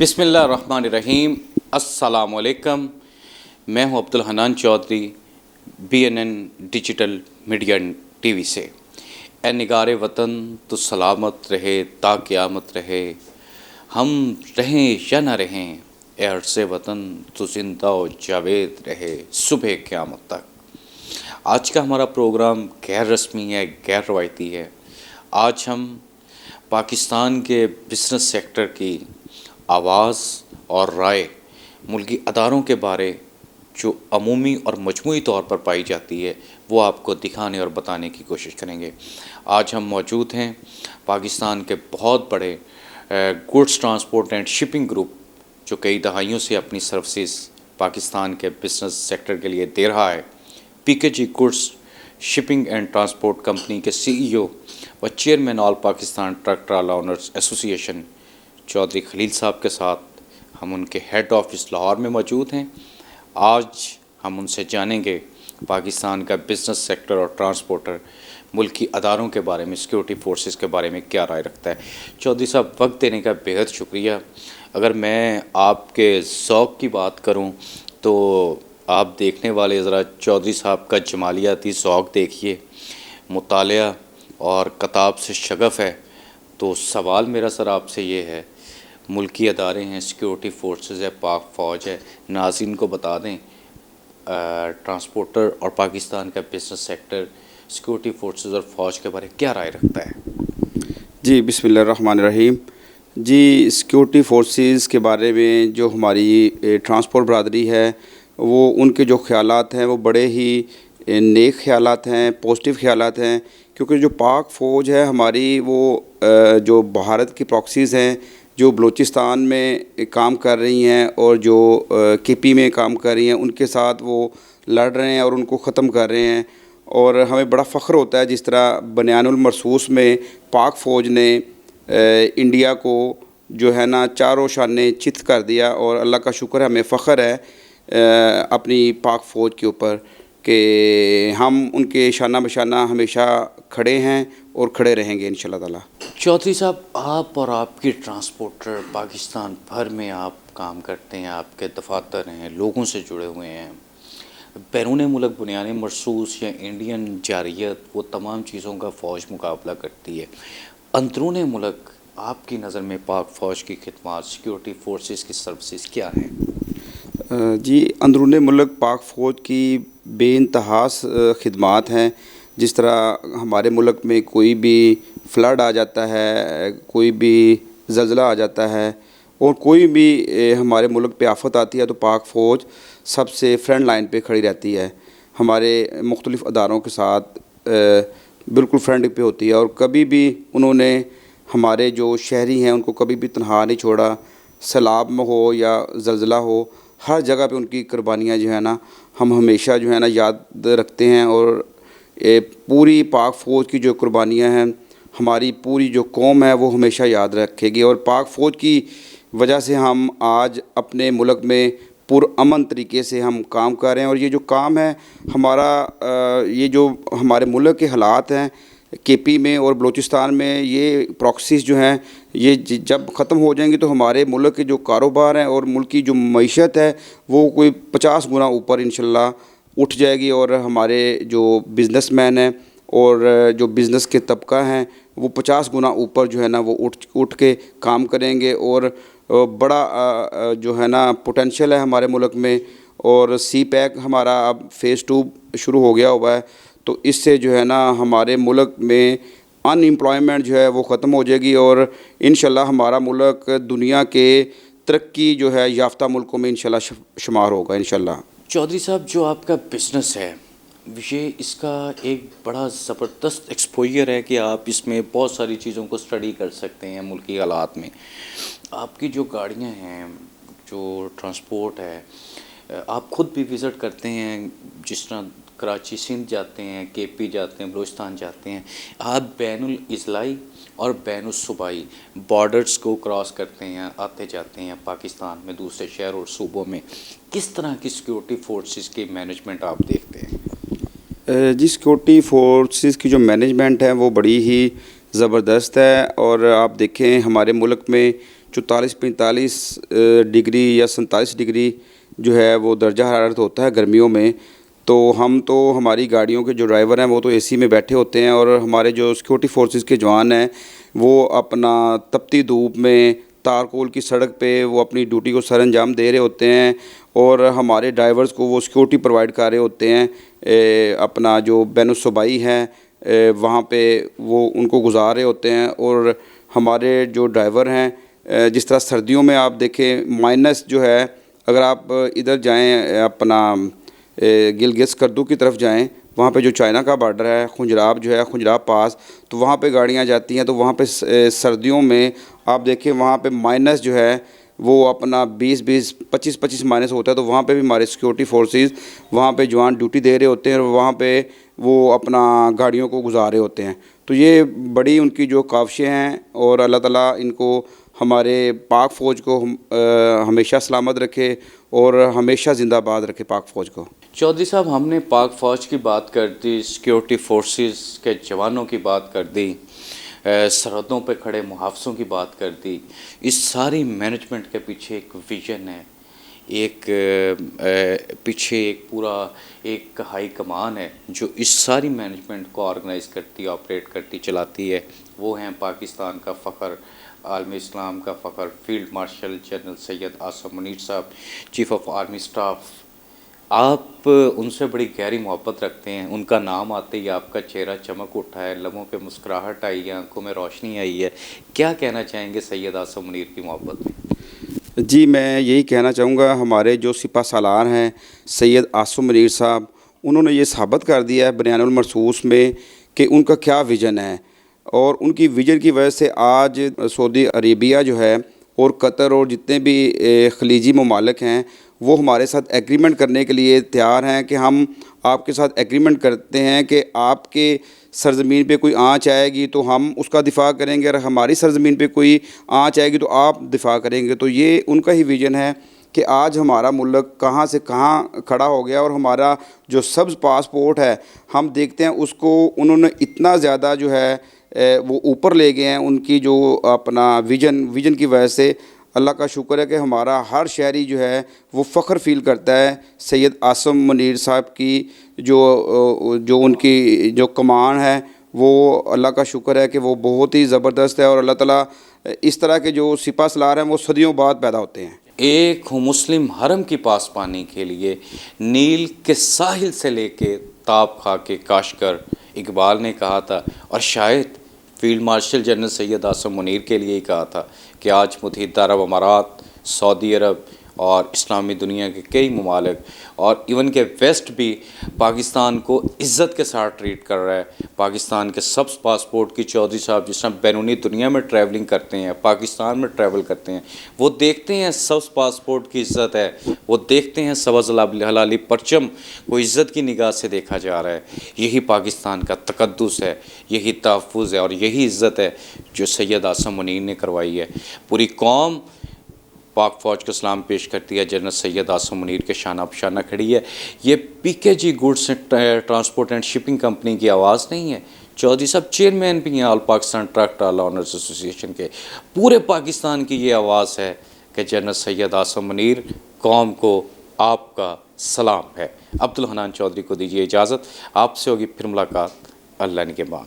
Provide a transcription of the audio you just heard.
बिस्मिल्लाहिर्रहमानिर्रहीम। अस्सलाम वालेकुम। मैं हूं Abdul Hanan Chaudhry, BNN digital media TV से। ए निगारे वतन तो सलामत रहे ता क़यामत रहे, हम रहें या न रहें, ए अर्ज़े वतन तो ज़िंदा व जावेद रहे सुबह क़यामत तक। आज का हमारा प्रोग्राम गैर रस्मी है, गैर रवायती है। आज हम पाकिस्तान के बिज़नेस सेक्टर की आवाज़ और राय मुल्की अदारों के बारे जो अमूमी और मजमूई तौर पर पाई जाती है वो आपको दिखाने और बताने की कोशिश करेंगे। आज हम मौजूद हैं पाकिस्तान के बहुत बड़े goods transport and shipping group जो कई दहाइयों से अपनी सर्विसेज पाकिस्तान के बिज़नेस सेक्टर के लिए दे रहा है, PKG goods shipping and transport company के CEO व चेयरमैन ऑल पाकिस्तान ट्रक ट्राला ओनर्स एसोसिएशन चौधरी खलील साहब के साथ हम उनके हेड ऑफिस लाहौर में मौजूद हैं। आज हम उनसे जानेंगे पाकिस्तान का बिज़नेस सेक्टर और ट्रांसपोर्टर मुल्की अदारों के बारे में, सिक्योरिटी फोर्सेस के बारे में क्या राय रखता है। चौधरी साहब, वक्त देने का बेहद शुक्रिया। अगर मैं आपके ज़ौक़ की बात करूं तो आप देखने वाले ज़रा चौधरी साहब का जमालियाती ज़ौक़ देखिए, मुतालिया और किताब से शगफ़ है। तो सवाल मेरा सर आपसे ये है, मुल्की अदारे हैं, सिक्योरिटी फोर्सेस है, पाक फ़ौज है, नाज़रीन को बता दें ट्रांसपोर्टर और पाकिस्तान का बिज़नेस सेक्टर सिक्योरिटी फोर्सेस और फ़ौज के बारे में क्या राय रखता है। जी, बिस्मिल्लाहिर्रहमानिर्रहीम। जी, सिक्योरिटी फोर्सेस के बारे में जो हमारी ट्रांसपोर्ट बरादरी है वो उनके जो ख़यालात हैं वो बड़े ही नेक ख़यालात हैं, पॉजिटिव ख़यालात हैं। क्योंकि जो पाक फ़ौज है हमारी वो जो भारत की प्रॉक्सीज़ हैं जो बलूचिस्तान में काम कर रही हैं और जो KP में काम कर रही हैं उनके साथ वो लड़ रहे हैं और उनको ख़त्म कर रहे हैं। और हमें बड़ा फ़ख्र होता है जिस तरह बनियानुल मरसूस में पाक फ़ौज ने इंडिया को जो है ना चारों शाने चित कर दिया। और अल्लाह का शुक्र है, हमें फ़ख्र है अपनी पाक फ़ौज के ऊपर कि हम उनके शाना बशाना हमेशा खड़े हैं और खड़े रहेंगे इंशाअल्लाह ताला। चौधरी साहब, आप और आपके ट्रांसपोर्टर पाकिस्तान भर में आप काम करते हैं, आपके दफातर हैं, लोगों से जुड़े हुए हैं। बैरून मुल्क बुनियादी मरसूस या इंडियन जारियत वो तमाम चीज़ों का फ़ौज मुकाबला करती है। अंदरून मुल्क आपकी नज़र में पाक फ़ौज की खिदमत, सिक्योरिटी फोर्सेस की सर्विसेज क्या हैं? जी, अंदरून मुल्क पाक फ़ौज की बेइंतहा खिदमत हैं। जिस तरह हमारे मुल्क में कोई भी फ्लड आ जाता है, कोई भी ज़लज़ला आ जाता है और कोई भी हमारे मुल्क पे आफत आती है तो पाक फ़ौज सबसे फ्रंट लाइन पे खड़ी रहती है। हमारे मुख्तलिफ़ अदारों के साथ बिल्कुल फ्रंट पे होती है और कभी भी उन्होंने हमारे जो शहरी हैं उनको कभी भी तनहा नहीं छोड़ा। सैलाब में हो या ज़लज़ला हो, हर जगह पे उनकी कुर्बानियाँ जो है ना हम हमेशा जो है ना याद रखते हैं। और पूरी पाक फ़ौज की जो कुर्बानियाँ हैं हमारी पूरी जो कौम है वो हमेशा याद रखेगी। और पाक फ़ौज की वजह से हम आज अपने मुल्क में पुरअमन तरीके से हम काम कर रहे हैं। और ये जो काम है हमारा ये जो हमारे मुल्क के हालात हैं KP में और बलूचिस्तान में, ये प्रॉक्सीज़ जो हैं ये जब ख़त्म हो जाएंगी तो हमारे मुल्क के जो कारोबार हैं और मुल्क की जो मईशत है वो कोई 50 गुना ऊपर इंशाल्लाह उठ जाएगी। और हमारे जो बिज़नेसमैन हैं और जो बिज़नेस के तबका हैं वो 50 गुना ऊपर जो है ना वो उठ के काम करेंगे। और बड़ा जो है ना पोटेंशियल है हमारे मुल्क में। और CPEC हमारा अब फ़ेज़ 2 शुरू हो गया हुआ है तो इससे जो है ना हमारे मुल्क में अनएम्प्लॉयमेंट जो है वो ख़त्म हो जाएगी और इंशाल्लाह हमारा मुल्क दुनिया के तरक्की जो है याफ्ता मुल्कों में इंशाल्लाह शुमार होगा इंशाल्लाह। चौधरी साहब, जो आपका बिज़नेस है ये इसका एक बड़ा ज़बरदस्त एक्सपोजर है कि आप इसमें बहुत सारी चीज़ों को स्टडी कर सकते हैं मुल्की हालात में। आपकी जो गाड़ियाँ हैं, जो ट्रांसपोर्ट है, आप ख़ुद भी विज़िट करते हैं, जिस तरह कराची सिंध जाते हैं, KP जाते हैं, बलूचिस्तान जाते हैं। आप बैनुल इज़लाई और बैनुल सूबाई बॉर्डर्स को क्रॉस करते हैं, आते जाते हैं पाकिस्तान में दूसरे शहर और सूबों में। किस तरह की सिक्योरिटी फोर्सेस की मैनेजमेंट आप देखते हैं? जी, सिक्योरिटी फोर्सेस की जो मैनेजमेंट है वो बड़ी ही ज़बरदस्त है। और आप देखें हमारे मुल्क में 44-45 ڈگری یا 47 ڈگری جو ہے وہ درجہ حرارت ہوتا ہے گرمیوں میں. تو ہماری گاڑیوں کے جو ڈرائیور ہیں وہ تو اے سی میں بیٹھے ہوتے ہیں, اور ہمارے جو سیکورٹی فورسز کے جوان ہیں وہ اپنا تپتی دھوپ میں تارکول کی سڑک پہ وہ اپنی ڈیوٹی کو سر انجام دے رہے ہوتے ہیں, اور ہمارے ڈرائیورز کو وہ سیکورٹی پرووائڈ کر رہے ہوتے ہیں. اپنا جو بین الصوبائی ہیں وہاں پہ وہ ان کو گزار رہے ہوتے ہیں. اور ہمارے جو ڈرائیور ہیں جس طرح سردیوں میں آپ دیکھیں مائنس جو ہے, اگر آپ ادھر جائیں اپنا گلگت سکردو کی طرف جائیں, وہاں پہ جو چائنا کا بارڈر ہے خنجراب جو ہے خنجراب پاس, تو وہاں پہ گاڑیاں جاتی ہیں. تو وہاں پہ سردیوں میں آپ دیکھیں وہاں پہ مائنس جو ہے وہ اپنا 25 مائنس ہوتا ہے. تو وہاں پہ بھی ہمارے سیکورٹی فورسز وہاں پہ جوان ڈیوٹی دے رہے ہوتے ہیں, اور وہاں پہ وہ اپنا گاڑیوں کو گزار رہے ہوتے ہیں. تو یہ بڑی ان کی جو کاوشیں ہیں, اور اللہ تعالیٰ ان کو ہمارے پاک فوج کو ہمیشہ سلامت رکھے اور ہمیشہ زندہ باد رکھے پاک فوج کو. چودھری صاحب, ہم نے پاک فوج کی بات کر دی, سیکیورٹی فورسز کے جوانوں کی بات کر دی, سرحدوں پہ کھڑے محافظوں کی بات کر دی. اس ساری مینجمنٹ کے پیچھے ایک ویژن ہے, ایک پیچھے ایک پورا ایک ہائی کمان ہے جو اس ساری مینجمنٹ کو آرگنائز کرتی, آپریٹ کرتی, چلاتی ہے. وہ ہیں پاکستان کا فخر, عالم اسلام کا فخر, field marshal general Syed Asim Munir صاحب, چیف آف آرمی اسٹاف. آپ ان سے بڑی گہری محبت رکھتے ہیں, ان کا نام آتے ہی آپ کا چہرہ چمک اٹھا ہے, لبوں پہ مسکراہٹ آئی ہے, آنکھوں میں روشنی آئی ہے. کیا کہنا چاہیں گے سید عاصم منیر کی محبت میں؟ جی, میں یہی کہنا چاہوں گا, ہمارے جو سپہ سالار ہیں سید عاصم منیر صاحب, انہوں نے یہ ثابت کر دیا ہے بیان المرصوص میں کہ ان کا کیا ویژن ہے. اور ان کی ویژن کی وجہ سے آج سعودی عربیہ جو ہے اور قطر اور جتنے بھی خلیجی ممالک ہیں وہ ہمارے ساتھ ایگریمنٹ کرنے کے لیے تیار ہیں کہ ہم آپ کے ساتھ ایگریمنٹ کرتے ہیں کہ آپ کے سرزمین پہ کوئی آنچ آئے گی تو ہم اس کا دفاع کریں گے, اور ہماری سرزمین پہ کوئی آنچ آئے گی تو آپ دفاع کریں گے. تو یہ ان کا ہی ویژن ہے کہ آج ہمارا ملک کہاں سے کہاں کھڑا ہو گیا, اور ہمارا جو سبز پاسپورٹ ہے ہم دیکھتے ہیں اس کو انہوں نے اتنا زیادہ جو ہے وہ اوپر لے گئے ہیں. ان کی جو اپنا ویژن کی وجہ سے اللہ کا شکر ہے کہ ہمارا ہر شہری جو ہے وہ فخر فیل کرتا ہے سید عاصم منیر صاحب کی جو ان کی جو کمان ہے. وہ اللہ کا شکر ہے کہ وہ بہت ہی زبردست ہے, اور اللہ تعالیٰ اس طرح کے جو سپہ سالار ہیں وہ صدیوں بعد پیدا ہوتے ہیں. ایک مسلم حرم کی پاسبانی کے لیے نیل کے ساحل سے لے کے تاب کھا کے کاشکر اقبال نے کہا تھا, اور شاید field marshal general Syed Asim Munir کے لیے ہی کہا تھا کہ آج متحدہ عرب امارات, سعودی عرب اور اسلامی دنیا کے کئی ممالک اور ایون کہ ویسٹ بھی پاکستان کو عزت کے ساتھ ٹریٹ کر رہا ہے. پاکستان کے سبز پاسپورٹ کی چودھری صاحب جس طرح بیرونی دنیا میں ٹریولنگ کرتے ہیں, پاکستان میں ٹریول کرتے ہیں, وہ دیکھتے ہیں سبز پاسپورٹ کی عزت ہے, وہ دیکھتے ہیں سبز ہلالی پرچم کو عزت کی نگاہ سے دیکھا جا رہا ہے. یہی پاکستان کا تقدس ہے, یہی تحفظ ہے, اور یہی عزت ہے جو سید عاصم منیر نے کروائی ہے. پوری قوم پاک فوج کو سلام پیش کرتی ہے, جنرل سید عاصم منیر کے شانہ بشانہ کھڑی ہے. یہ P K G goods transport and shipping company کی آواز نہیں ہے. چودھری صاحب چیئرمین بھی ہیں آل پاکستان ٹرک ٹرالا اونرز ایسوسی کے. پورے پاکستان کی یہ آواز ہے کہ جنرل سید عاصم منیر, قوم کو آپ کا سلام ہے. عبدالحنان چودھری کو دیجیے اجازت, آپ سے ہوگی پھر ملاقات اللہ نے کے بعد.